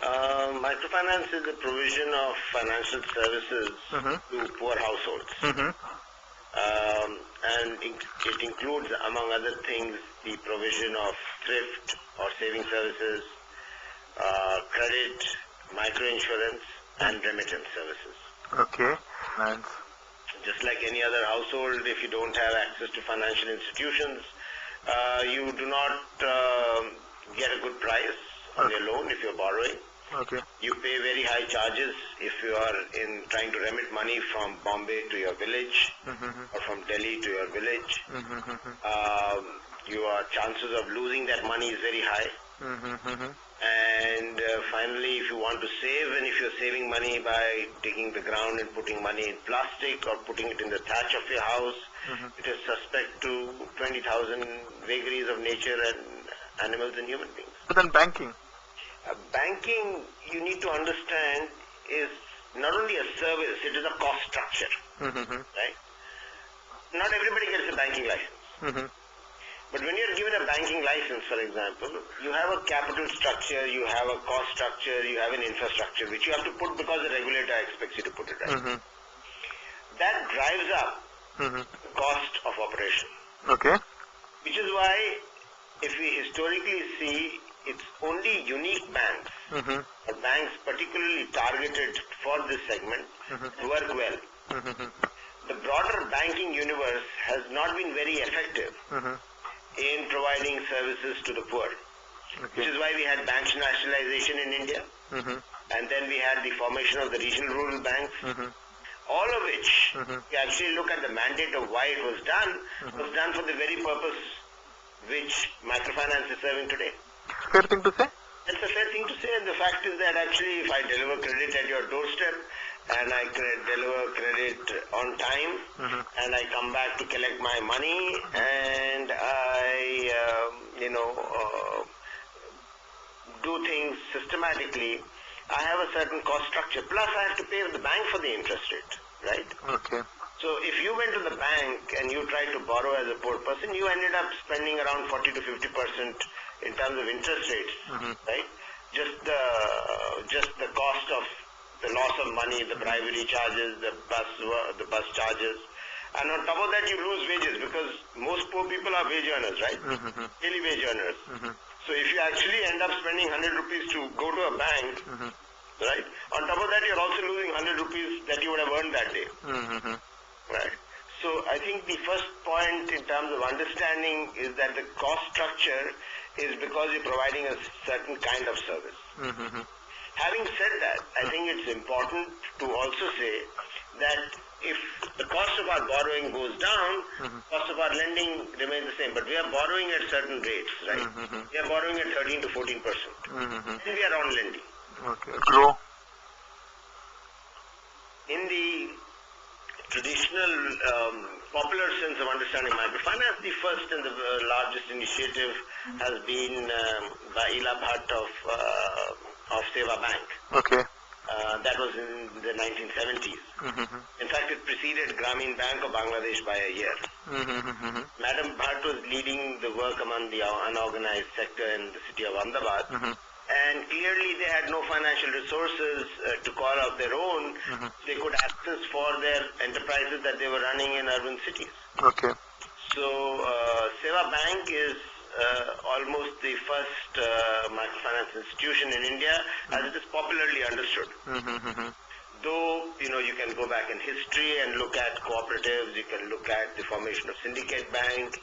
Microfinance is the provision of financial services to poor households. And it includes, among other things, the provision of thrift or saving services, credit, microinsurance, and remittance services. Okay, nice. Just like any other household, if you don't have access to financial institutions, you do not get a good price on your loan if you're borrowing. Okay. You pay very high charges if you are trying to remit money from Bombay to your village or from Delhi to your village. Your chances of losing that money is very high. And finally, if you want to save, and if you're saving money by digging the ground and putting money in plastic or putting it in the thatch of your house, it is suspect to 20,000 vagaries of nature and animals and human beings. But then banking? Banking, you need to understand, is not only a service, it is a cost structure. Right? Not everybody gets a banking license. But when you're given a banking license, for example, you have a capital structure, you have a cost structure, you have an infrastructure, which you have to put because the regulator expects you to put it right. That drives up the cost of operation. Okay. Which is why, if we historically see, it's only unique banks, or banks particularly targeted for this segment, work well. The broader banking universe has not been very effective in providing services to the poor, which is why we had bank nationalization in India, and then we had the formation of the regional rural banks, all of which, if you actually look at the mandate of why it was done for the very purpose which microfinance is serving today. Fair thing to say? It's a fair thing to say, and the fact is that actually if I deliver credit at your doorstep, and I deliver credit on time, and I come back to collect my money, and I, do things systematically, I have a certain cost structure. Plus, I have to pay the bank for the interest rate, right? Okay. So, if you went to the bank and you tried to borrow as a poor person, you ended up spending around 40 to 50% in terms of interest rates, right? Just the cost of the loss of money, the bribery charges, the bus charges, and on top of that you lose wages because most poor people are wage earners, right? Daily wage earners. So if you actually end up spending 100 rupees to go to a bank, right? On top of that you're also losing 100 rupees that you would have earned that day, right? So I think the first point in terms of understanding is that the cost structure is because you're providing a certain kind of service. Having said that, I think it's important to also say that if the cost of our borrowing goes down, cost of our lending remains the same. But we are borrowing at certain rates, right? We are borrowing at 13 to 14%. And we are on lending. Okay. Grow. In the traditional popular sense of understanding microfinance, the first and the largest initiative has been by Ila Bhatt of Seva Bank. Okay. That was in the 1970s. In fact, it preceded Grameen Bank of Bangladesh by a year. Madam Bhatt was leading the work among the unorganized sector in the city of Ahmedabad. And clearly they had no financial resources to call out their own. They could access for their enterprises that they were running in urban cities. Okay. So Seva Bank is almost the first microfinance institution in India as it is popularly understood. Though, you can go back in history and look at cooperatives, you can look at the formation of Syndicate Bank,